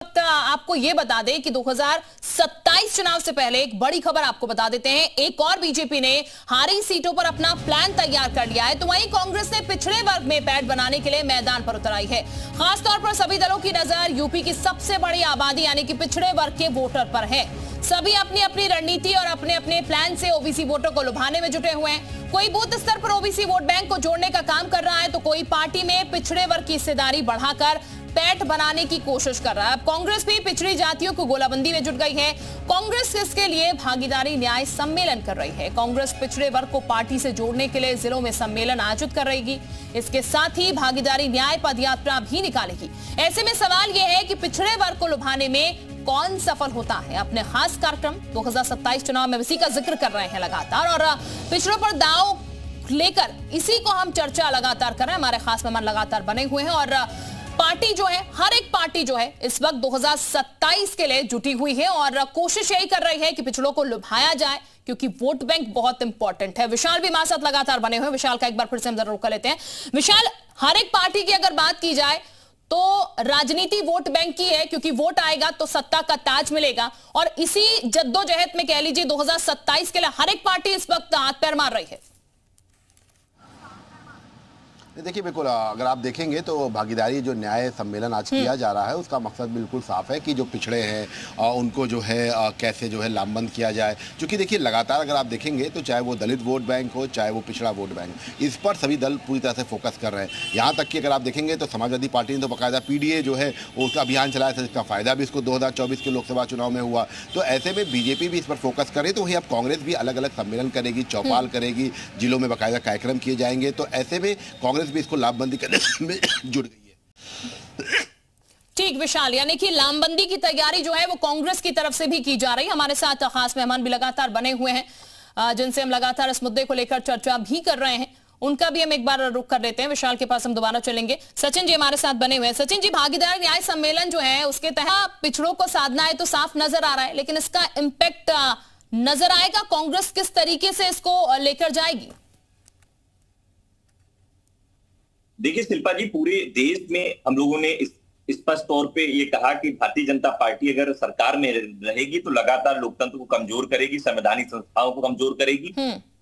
आपको यह बता दें कि 2027 चुनाव से पहले एक बड़ी खबर आपको बता देते हैं। एक और बीजेपी ने हारी सीटों पर अपना प्लान तैयार कर लिया है, तो वहीं कांग्रेस ने पिछड़े वर्ग में पैठ बनाने के लिए मैदान पर उतर आई है। खासतौर पर सभी दलों की नजर यूपी की सबसे बड़ी आबादी यानी कि पिछड़े वर्ग के वोटर पर है। सभी अपनी अपनी रणनीति और अपने अपने प्लान से ओबीसी वोटों को लुभाने में जुटे हुए हैं। कोई बूथ स्तर पर ओबीसी वोट बैंक को जोड़ने का काम कर रहा है, तो कोई पार्टी में पिछड़े वर्ग की हिस्सेदारी बढ़ाकर पैठ बनाने की कोशिश कर रहा है। अब कांग्रेस भी पिछड़ी जातियों को गोलाबंदी में जुट गई है। कांग्रेस इसके लिए भागीदारी न्याय सम्मेलन कर रही है। कांग्रेस पिछड़े वर्ग को पार्टी से जोड़ने के लिए जिलों में सम्मेलन आयोजित कर रहेगी। इसके साथ ही भागीदारी न्याय पदयात्रा भी निकालेगी। ऐसे में सवाल यह है कि पिछड़े वर्ग को लुभाने में कौन सफल होता है। अपने खास कार्यक्रम 2027 चुनाव में इसी का जिक्र कर रहे हैं लगातार, और पिछड़ों पर दांव लेकर इसी को हम चर्चा लगातार कर रहे हैं। हमारे खास मेहमान लगातार बने हुए हैं और पार्टी जो है, हर एक पार्टी जो है इस वक्त 2027 के लिए जुटी हुई है और कोशिश यही कर रही है कि पिछड़ों को लुभाया जाए, क्योंकि वोट बैंक बहुत इंपॉर्टेंट है। विशाल भी हमारे साथ लगातार बने हुए हैं। विशाल का एक बार फिर से हम जरूर कर लेते हैं। विशाल, हर एक पार्टी की अगर बात की जाए तो राजनीति वोट बैंक की है, क्योंकि वोट आएगा तो सत्ता का ताज मिलेगा, और इसी जद्दोजहद में कह लीजिए 2027 के लिए हर एक पार्टी इस वक्त हाथ पैर मार रही है। देखिए, बिल्कुल अगर आप देखेंगे तो भागीदारी जो न्याय सम्मेलन आज किया जा रहा है उसका मकसद बिल्कुल साफ है कि जो पिछड़े हैं उनको जो है कैसे जो है लामबंद किया जाए। क्योंकि देखिए, लगातार अगर आप देखेंगे तो चाहे वो दलित वोट बैंक हो, चाहे वो पिछड़ा वोट बैंक, इस पर सभी दल पूरी तरह से फोकस कर रहे हैं। यहाँ तक कि अगर आप देखेंगे तो समाजवादी पार्टी ने तो बाकायदा पीडीए जो है उसका अभियान चलाया था, जिसका फायदा भी इसको 2024 के लोकसभा चुनाव में हुआ। तो ऐसे में बीजेपी भी इस पर फोकस करे, तो वही अब कांग्रेस भी अलग अलग सम्मेलन करेगी, चौपाल करेगी, जिलों में बाकायदा कार्यक्रम किए जाएंगे। तो ऐसे में कांग्रेस भी इसको लामबंदी करने में जुड़ गई है। ठीक विशाल, यानी कि लामबंदी की तैयारी जो है वो कांग्रेस की तरफ से भी की जा रही है। हमारे साथ खास मेहमान भी लगातार बने हुए हैं जिनसे हम लगातार इस मुद्दे को लेकर चर्चा भी कर रहे हैं। उनका भी हम एक बार रुख कर लेते हैं। विशाल के पास हम दोबारा चलेंगे। सचिन जी हमारे साथ बने हुए हैं। सचिन जी, भागीदारी न्याय सम्मेलन जो है उसके तहत पिछड़ों को साधना है तो साफ नजर आ रहा है, लेकिन इसका इंपैक्ट नजर आएगा? कांग्रेस किस तरीके से इसको लेकर जाएगी? देखिए शिल्पा जी, पूरे देश में हम लोगों ने स्पष्ट तौर पे ये कहा कि भारतीय जनता पार्टी अगर सरकार में रहेगी तो लगातार लोकतंत्र को कमजोर करेगी, संवैधानिक संस्थाओं को कमजोर करेगी।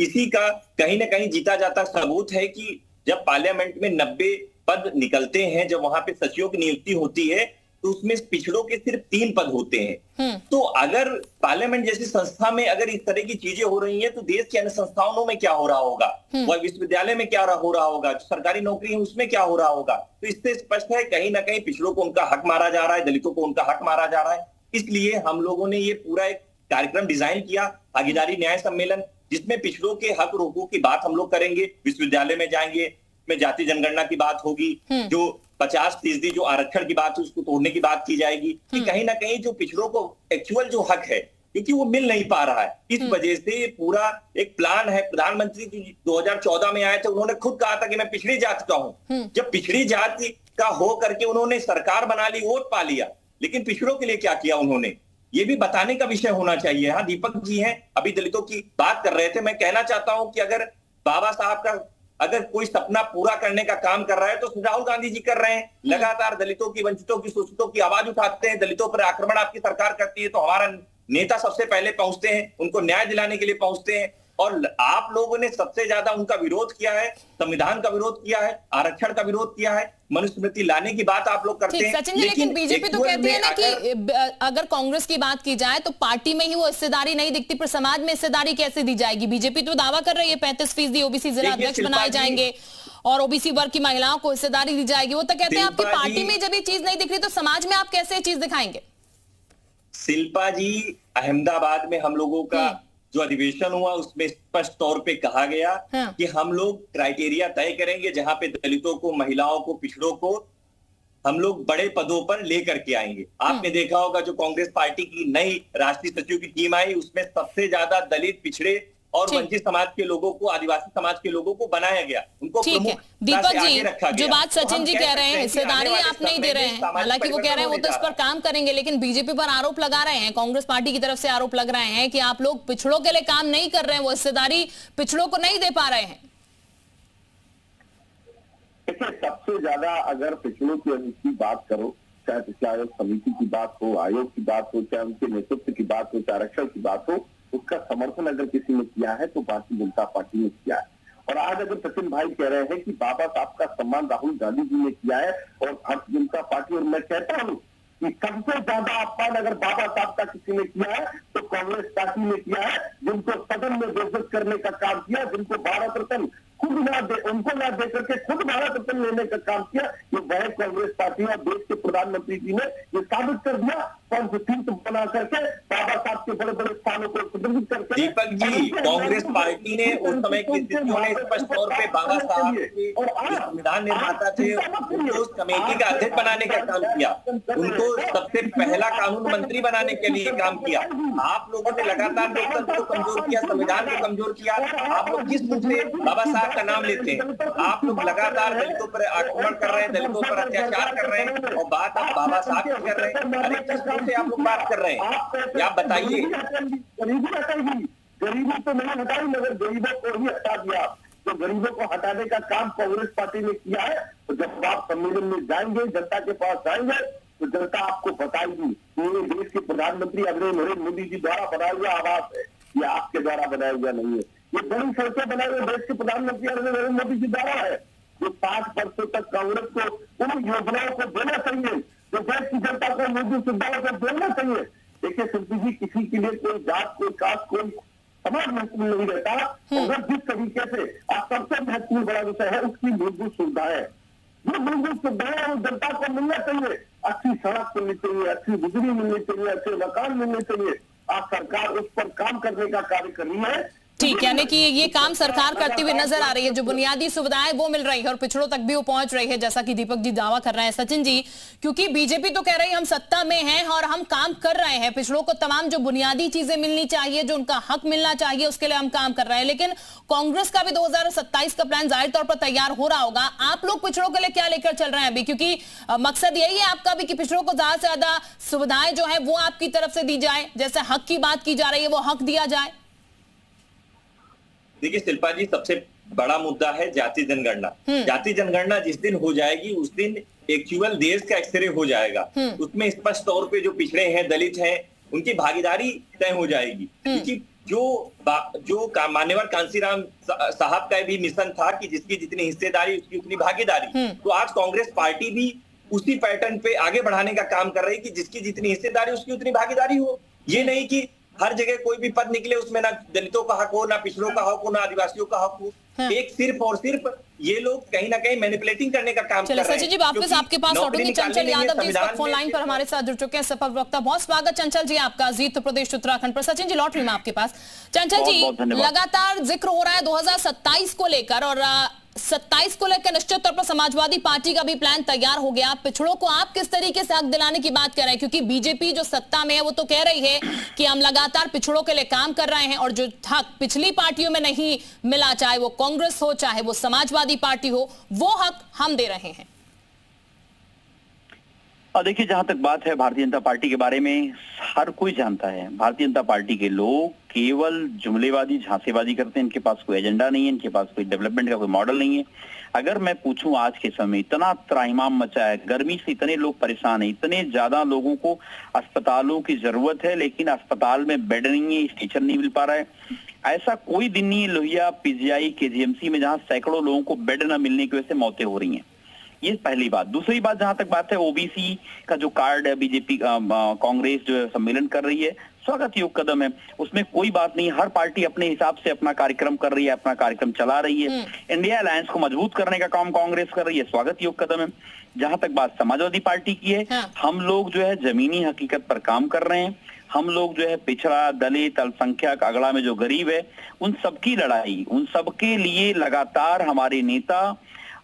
इसी का कहीं ना कहीं जीता जाता सबूत है कि जब पार्लियामेंट में 90 पद निकलते हैं, जब वहां पे सचिवों की नियुक्ति होती है तो उसमें पिछड़ों के सिर्फ 3 पद होते हैं। तो अगर पार्लियामेंट जैसी संस्था में अगर इस तरह की चीजें हो रही हैं तो देश के अन्य संस्थाओं में क्या हो रहा होगा, वह विश्वविद्यालय में क्या हो रहा होगा, सरकारी नौकरी है उसमें क्या हो रहा होगा। तो इससे स्पष्ट है कहीं ना कहीं पिछड़ों को उनका हक मारा जा रहा है, दलितों को उनका हक मारा जा रहा है। इसलिए हम लोगों ने ये पूरा एक कार्यक्रम डिजाइन किया, भागीदारी न्याय सम्मेलन, जिसमें पिछड़ों के हक रोकों की बात हम लोग करेंगे। विश्वविद्यालय में जाएंगे, में जाति जनगणना की बात होगी, जो 50% जो आरक्षण की बात है उसको तोड़ने की बात की जाएगी, कि कहीं ना कहीं जो पिछड़ों को एक्चुअल जो हक है, क्योंकि वो मिल नहीं पा रहा है। इस वजह से ये पूरा एक प्लान है। प्रधानमंत्री जी 2014 में आए थे, उन्होंने खुद कहा था कि मैं पिछड़ी जाति का हूं। जब पिछड़ी जाति का हो करके उन्होंने सरकार बना ली, वोट पा लिया, लेकिन पिछड़ों के लिए क्या किया उन्होंने, ये भी बताने का विषय होना चाहिए। हाँ, दीपक जी हैं, अभी दलितों की बात कर रहे थे। मैं कहना चाहता हूं कि अगर बाबा साहब का अगर कोई सपना पूरा करने का काम कर रहा है तो राहुल गांधी जी कर रहे हैं। लगातार दलितों की, वंचितों की, शोषितों की आवाज उठाते हैं। दलितों पर आक्रमण आपकी सरकार करती है तो हमारा नेता सबसे पहले पहुंचते हैं, उनको न्याय दिलाने के लिए पहुंचते हैं। और आप लोगों ने सबसे ज्यादा उनका विरोध किया है, संविधान का विरोध किया है, आरक्षण का विरोध किया है, मनुस्मृति लाने की बात आप लोग करते हैं। सचिन जी, लेकिन बीजेपी तो कहती है ना कि अगर कांग्रेस की बात की जाए तो पार्टी में ही वो हिस्सेदारी नहीं दिखती, पर समाज में हिस्सेदारी कैसे दी जाएगी? बीजेपी तो दावा कर रही है 35% ओबीसी जिला अध्यक्ष बनाए जाएंगे और ओबीसी वर्ग की महिलाओं को हिस्सेदारी दी जाएगी। वो तो कहते हैं आपकी पार्टी में जब ये चीज नहीं दिख रही तो समाज में आप कैसे ये चीज दिखाएंगे? शिल्पा जी, अहमदाबाद में हम लोगों का जो अधिवेशन हुआ उसमें स्पष्ट तौर पे कहा गया कि हम लोग क्राइटेरिया तय करेंगे जहां पे दलितों को, महिलाओं को, पिछड़ों को हम लोग बड़े पदों पर लेकर के आएंगे। आपने देखा होगा जो कांग्रेस पार्टी की नई राष्ट्रीय सचिव की टीम आई, उसमें सबसे ज्यादा दलित, पिछड़े और वंचित समाज के लोगों को, आदिवासी समाज के लोगों को बनाया गया, उनको प्रमुख दीपक जी, जो बात सचिन जी कह रहे हैं हिस्सेदारी आप नहीं दे रहे हैं, हालांकि वो कह रहे हैं वो तो इस पर काम करेंगे, लेकिन बीजेपी पर आरोप लगा रहे हैं, कांग्रेस पार्टी की तरफ से आरोप लग रहे हैं कि आप लोग पिछड़ों के लिए काम नहीं कर रहे हैं, वो हिस्सेदारी पिछड़ों को नहीं दे पा रहे हैं। सबसे ज्यादा अगर पिछड़ों की बात करो चाहे पिछला आयोग समिति की बात हो, आयोग की बात हो, चाहे उनके नेतृत्व की बात हो, चाहे आरक्षण की बात हो, उसका समर्थन अगर किसी ने किया है तो भारतीय जनता पार्टी ने किया है। और आज अगर सचिन भाई कह रहे हैं कि बाबा साहब का सम्मान राहुल गांधी जी ने किया है और भारतीय जनता पार्टी, और मैं कहता हूँ कि सबसे ज्यादा अपमान अगर बाबा साहब का किसी ने किया है तो कांग्रेस पार्टी ने किया है, जिनको सदन में बेइज्जत करने का काम किया, जिनको भारत रत्न खुद ना दे, उनको ना दे करके खुद भारत रत्न लेने का काम किया। ये वह कांग्रेस पार्टी और देश के प्रधानमंत्री जी ने ये साबित कर दिया, पंचतीर्थ बना करके बाबा साहब के बड़े बड़े स्थानों को सुदृढ़ करके। दीपक जी, कांग्रेस पार्टी ने उस समय की स्थितियों में स्पष्ट तौर पे बाबा साहब के संविधान निर्माता थे, उनको उस कमेटी का अध्यक्ष बनाने का काम किया, उनको सबसे पहला कानून मंत्री बनाने के लिए काम किया। आप लोगों ने लगातार लोकतंत्र को कमजोर किया, संविधान को कमजोर किया। आप लोग किस मुंह से बाबा साहब का नाम लेते हैं? आप लोग लगातार दलितों पर आक्रमण कर रहे हैं, दलितों पर अत्याचार कर रहे हैं, और बात आप बाबा साहब की कर रहे हैं। अरे किस मुंह से आप लोग बात कर रहे हैं? आप बताइए। गरीबी हटाएगी, गरीबी तो नहीं हटाई मगर गरीबों को ही हटा दिया। तो गरीबों को हटाने का काम कांग्रेस पार्टी ने किया है। तो जब आप सम्मेलन में जाएंगे, जनता के पास जाएंगे, तो जनता आपको बताएगी पूरे देश के प्रधानमंत्री आदरणीय नरेंद्र मोदी जी द्वारा बनाया हुआ आवास है, या आपके द्वारा बनाया हुआ नहीं है। ये बड़ी सड़कें बनाए हुए देश के प्रधानमंत्री आदरणीय नरेंद्र मोदी जी द्वारा है। जो 5 वर्षों तक कांग्रेस को उन योजनाओं को देना चाहिए जो देश की जनता को मूलभूत सुविधाओं को देना चाहिए। देखिए शिल्पी जी, किसी के लिए कोई जात, कोई कास्ट, कोई समाज महत्वपूर्ण नहीं रहता। अगर जिस तरीके से आप सबसे महत्वपूर्ण बड़ा विषय है उसकी मूलभूत सुविधाएं, जो मूलभूत सुविधाएं वो जनता को मिलना चाहिए। अच्छी सड़क मिलनी चाहिए, अच्छी बिजली मिलनी चाहिए, अच्छे मकान मिलने चाहिए। आप सरकार उस पर काम करने का कार्य कर रही है। ठीक, यानी कि ये काम सरकार करती हुई नजर आ रही है, जो बुनियादी सुविधाएं वो मिल रही है और पिछड़ों तक भी वो पहुंच रही है, जैसा कि दीपक जी दावा कर रहे हैं। सचिन जी, क्योंकि बीजेपी तो कह रही है हम सत्ता में हैं और हम काम कर रहे हैं, पिछड़ों को तमाम जो बुनियादी चीजें मिलनी चाहिए, जो उनका हक मिलना चाहिए, उसके लिए हम काम कर रहे हैं, लेकिन कांग्रेस का भी 2027 का प्लान जाहिर तौर पर तैयार हो रहा होगा। आप लोग पिछड़ों के लिए क्या लेकर चल रहे हैं अभी? क्योंकि मकसद यही है आपका भी कि पिछड़ों को ज्यादा से ज्यादा सुविधाएं जो है वो आपकी तरफ से दी जाए, जैसे हक की बात की जा रही है वो हक दिया जाए। देखिए शिल्पा जी, सबसे बड़ा मुद्दा है जाति जनगणना। जाति जनगणना जिस दिन हो जाएगी उस दिन एक्चुअल देश का एक्सरे हो जाएगा। उसमें स्पष्ट तौर पे जो पिछड़े हैं, दलित हैं, उनकी भागीदारी तय हो जाएगी। क्योंकि जो मान्यवर कांसीराम साहब का भी मिशन था कि जिसकी जितनी हिस्सेदारी उसकी उतनी भागीदारी, तो आज कांग्रेस पार्टी भी उसी पैटर्न पे आगे बढ़ाने का काम कर रही है कि जिसकी जितनी हिस्सेदारी उसकी उतनी भागीदारी हो। ये नहीं कि हर जगह कोई भी पद निकले उसमें ना दलितों का हक हो, ना पिछड़ों का हक हो, ना आदिवासियों का हक हो। एक सिर्फ और सिर्फ ये लोग कहीं ना कहीं मैनिपुलेटिंग करने का काम कर रहे हैं। सचिन जी वापस आपके पास लौटूंगी। चंचल यादव जी इस वक्त फोन लाइन पर हमारे साथ जुड़ चुके हैं, सफल वक्ता। बहुत स्वागत चंचल जी आपका जीत प्रदेश उत्तराखंड पर। सचिन जी लौट रही मैं आपके पास। चंचल जी, लगातार जिक्र हो रहा है 2027 को लेकर, और 27 को लेकर निश्चित तौर पर समाजवादी पार्टी का भी प्लान तैयार हो गया। पिछड़ों को आप किस तरीके से हक दिलाने की बात कर रहे हैं? क्योंकि बीजेपी जो सत्ता में है वो तो कह रही है कि हम लगातार पिछड़ों के लिए काम कर रहे हैं, और जो हक पिछली पार्टियों में नहीं मिला, चाहे वो कांग्रेस हो चाहे वो समाजवादी पार्टी हो, वो हक हम दे रहे हैं। और देखिए, जहां तक बात है भारतीय जनता पार्टी के बारे में, हर कोई जानता है भारतीय जनता पार्टी के लोग केवल जुमलेबाजी, झांसेबाजी करते हैं। इनके पास कोई एजेंडा नहीं है, इनके पास कोई डेवलपमेंट का कोई मॉडल नहीं है। अगर मैं पूछूं आज के समय इतना त्राहिमाम मचा है, गर्मी से इतने लोग परेशान हैं, इतने ज्यादा लोगों को अस्पतालों की जरूरत है, लेकिन अस्पताल में बेड नहीं है, स्टेशन नहीं मिल पा रहा है। ऐसा कोई दिन नहीं है लोहिया, पीजीआई, केजीएमसी में जहां सैकड़ों लोगों को बेड न मिलने की वजह से मौतें हो रही हैं। ये पहली बात। दूसरी बात, जहां तक बात है ओबीसी का जो कार्ड है, बीजेपी कांग्रेस जो सम्मेलन कर रही है, स्वागत योग्य कदम है, उसमें कोई बात नहीं। हर पार्टी अपने हिसाब से अपना कार्यक्रम कर रही है, अपना कार्यक्रम चला रही है। इंडिया अलायंस को मजबूत करने का काम कांग्रेस कर रही है, स्वागत योग्य कदम है। जहां तक बात समाजवादी पार्टी की है, हम लोग जो है जमीनी हकीकत पर काम कर रहे हैं। हम लोग जो है पिछड़ा, दलित, अल्पसंख्यक, अगड़ा में जो गरीब है, उन सबकी लड़ाई, उन सबके लिए लगातार हमारे नेता,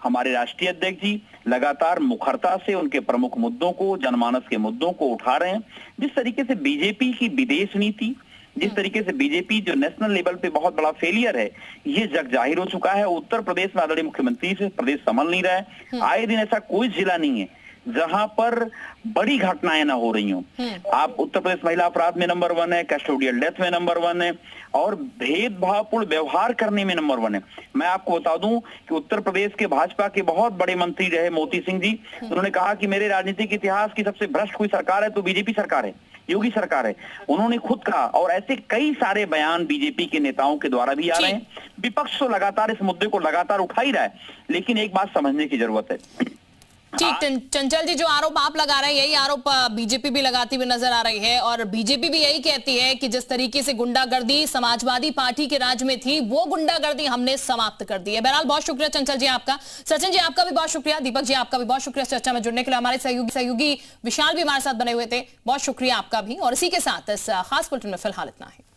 हमारे राष्ट्रीय अध्यक्ष जी लगातार मुखरता से उनके प्रमुख मुद्दों को, जनमानस के मुद्दों को उठा रहे हैं। जिस तरीके से बीजेपी की विदेश नीति, जिस तरीके से बीजेपी जो नेशनल लेवल पे बहुत बड़ा फेलियर है, ये जग जाहिर हो चुका है। उत्तर प्रदेश में आदरणीय मुख्यमंत्री से प्रदेश संभल नहीं रहा है। आए दिन ऐसा कोई जिला नहीं है जहां पर बड़ी घटनाएं ना हो रही हों। आप उत्तर प्रदेश महिला अपराध में नंबर 1 है, कस्टोडियल डेथ में नंबर 1 है, और भेदभावपूर्ण व्यवहार करने में नंबर 1 है। मैं आपको बता दूं कि उत्तर प्रदेश के भाजपा के बहुत बड़े मंत्री रहे मोती सिंह जी, उन्होंने कहा कि मेरे राजनीतिक इतिहास की सबसे भ्रष्ट कोई सरकार है तो बीजेपी सरकार है, योगी सरकार है। उन्होंने खुद कहा, और ऐसे कई सारे बयान बीजेपी के नेताओं के द्वारा भी आ रहे हैं। विपक्ष तो लगातार इस मुद्दे को लगातार उठा ही रहा है, लेकिन एक बात समझने की जरूरत है। ठीक, चंचल जी, जो आरोप आप लगा रहे हैं यही आरोप बीजेपी भी लगाती हुई नजर आ रही है, और बीजेपी भी यही कहती है कि जिस तरीके से गुंडागर्दी समाजवादी पार्टी के राज में थी, वो गुंडागर्दी हमने समाप्त कर दी है। बहरहाल बहुत शुक्रिया चंचल जी आपका, सचिन जी आपका भी बहुत शुक्रिया, दीपक जी आपका भी बहुत शुक्रिया चर्चा में जुड़ने के लिए। हमारे सहयोगी विशाल भी हमारे साथ बने हुए थे, बहुत शुक्रिया आपका भी। और इसी के साथ इस खास बुलेटिन में फिलहाल इतना है।